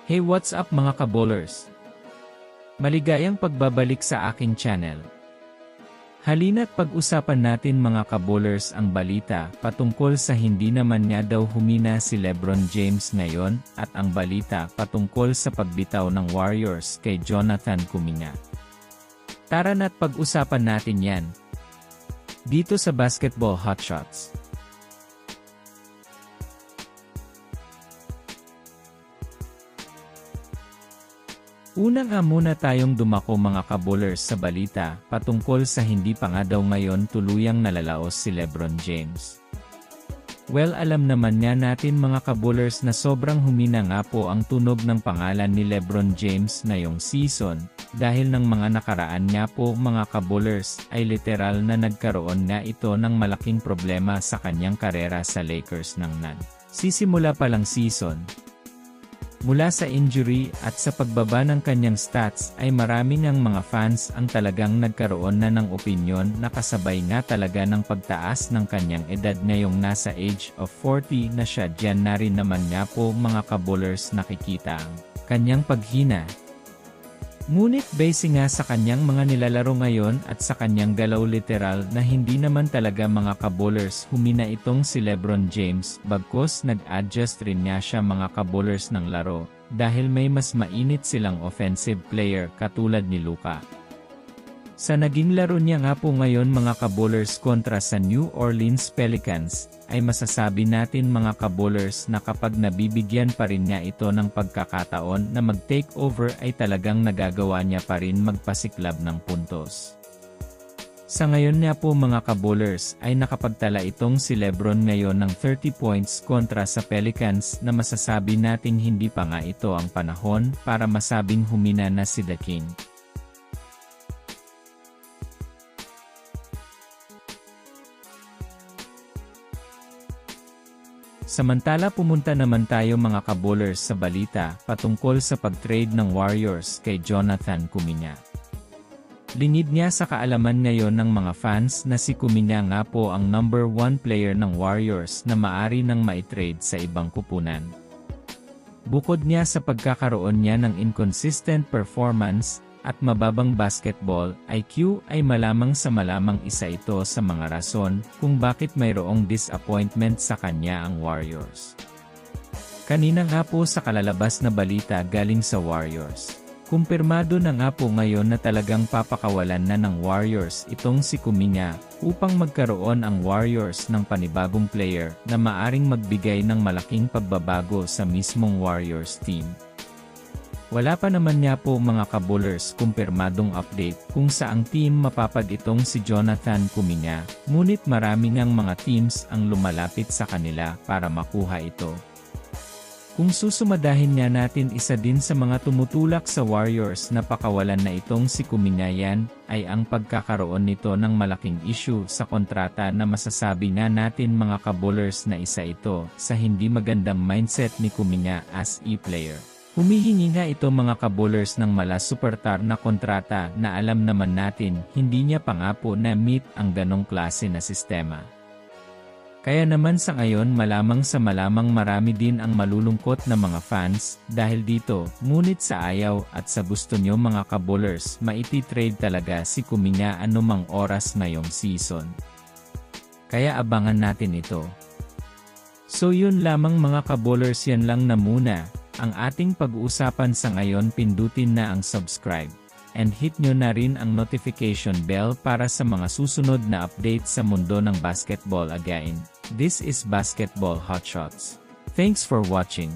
Hey, what's up mga kabowlers? Maligayang pagbabalik sa aking channel. Halina't pag-usapan natin mga kabowlers ang balita patungkol sa hindi naman niya daw humina si LeBron James ngayon at ang balita patungkol sa pagbitaw ng Warriors kay Jonathan Kuminga. Tara na't pag-usapan natin yan. Dito sa Basketball Hotshots. Una nga muna tayong dumako mga kabowlers sa balita patungkol sa hindi pa nga daw ngayon tuluyang nalalaos si LeBron James. Well, alam naman nga natin mga kabowlers na sobrang humina nga po ang tunog ng pangalan ni LeBron James ngayong season dahil ng mga nakaraan nga po mga kabowlers ay literal na nagkaroon nga ito ng malaking problema sa kanyang karera sa Lakers ng sisimula pa lang season. Mula sa injury at sa pagbaba ng kanyang stats ay marami ngang mga fans ang talagang nagkaroon na ng opinyon na kasabay nga talaga ng pagtaas ng kanyang edad ngayong nasa age of 40 na siya. Diyan na rin naman nga po mga kabowlers nakikita ang kanyang paghina. Ngunit base nga sa kanyang mga nilalaro ngayon at sa kanyang galaw literal na hindi naman talaga mga kabowlers humina itong si LeBron James bagkus nag-adjust rin nga siya mga kabowlers ng laro dahil may mas mainit silang offensive player katulad ni Luka. Sa naging laro niya nga po ngayon mga kabowlers kontra sa New Orleans Pelicans, ay masasabi natin mga kabowlers na kapag nabibigyan pa rin niya ito ng pagkakataon na mag-take over ay talagang nagagawa niya pa rin magpasiklab ng puntos. Sa ngayon nga po mga kabowlers ay nakapagtala itong si LeBron ngayon ng 30 points kontra sa Pelicans na masasabi nating hindi pa nga ito ang panahon para masabing humina na si The King. Samantala pumunta naman tayo mga kabowlers sa balita patungkol sa pag-trade ng Warriors kay Jonathan Kuminga. Lingid niya sa kaalaman ngayon ng mga fans na si Kuminga nga po ang number 1 player ng Warriors na maari nang maitrade sa ibang kupunan. Bukod niya sa pagkakaroon niya ng inconsistent performance at mababang basketball IQ ay malamang isa ito sa mga rason kung bakit mayroong disappointment sa kanya ang Warriors. Kanina nga po sa kalalabas na balita galing sa Warriors, kumpirmado na nga po ngayon na talagang papakawalan na ng Warriors itong si Kuminga upang magkaroon ang Warriors ng panibagong player na maaring magbigay ng malaking pagbabago sa mismong Warriors team. Wala pa naman nga po mga kabowlers kumpirmadong update kung saang team mapapag itong si Jonathan Kuminga, ngunit marami ngang mga teams ang lumalapit sa kanila para makuha ito. Kung susumadahin nga natin isa din sa mga tumutulak sa Warriors na pakawalan na itong si Kuminga yan, ay ang pagkakaroon nito ng malaking issue sa kontrata na masasabi nga natin mga kabowlers na isa ito sa hindi magandang mindset ni Kuminga as a player. Humihingi nga ito mga kabowlers ng mala superstar na kontrata na alam naman natin hindi niya pa nga po na-meet ang ganong klase na sistema. Kaya naman sa ngayon malamang marami din ang malulungkot na mga fans dahil dito, ngunit sa ayaw at sa gusto nyo mga kabowlers maiti-trade talaga si Kuminga anumang oras ngayong season. Kaya abangan natin ito. So yun lamang mga kabowlers, yan lang na muna ang ating pag-uusapan sa ngayon. Pindutin na ang subscribe and hit nyo na rin ang notification bell para sa mga susunod na update sa mundo ng basketball. Again, this is Basketball Hotshots. Thanks for watching.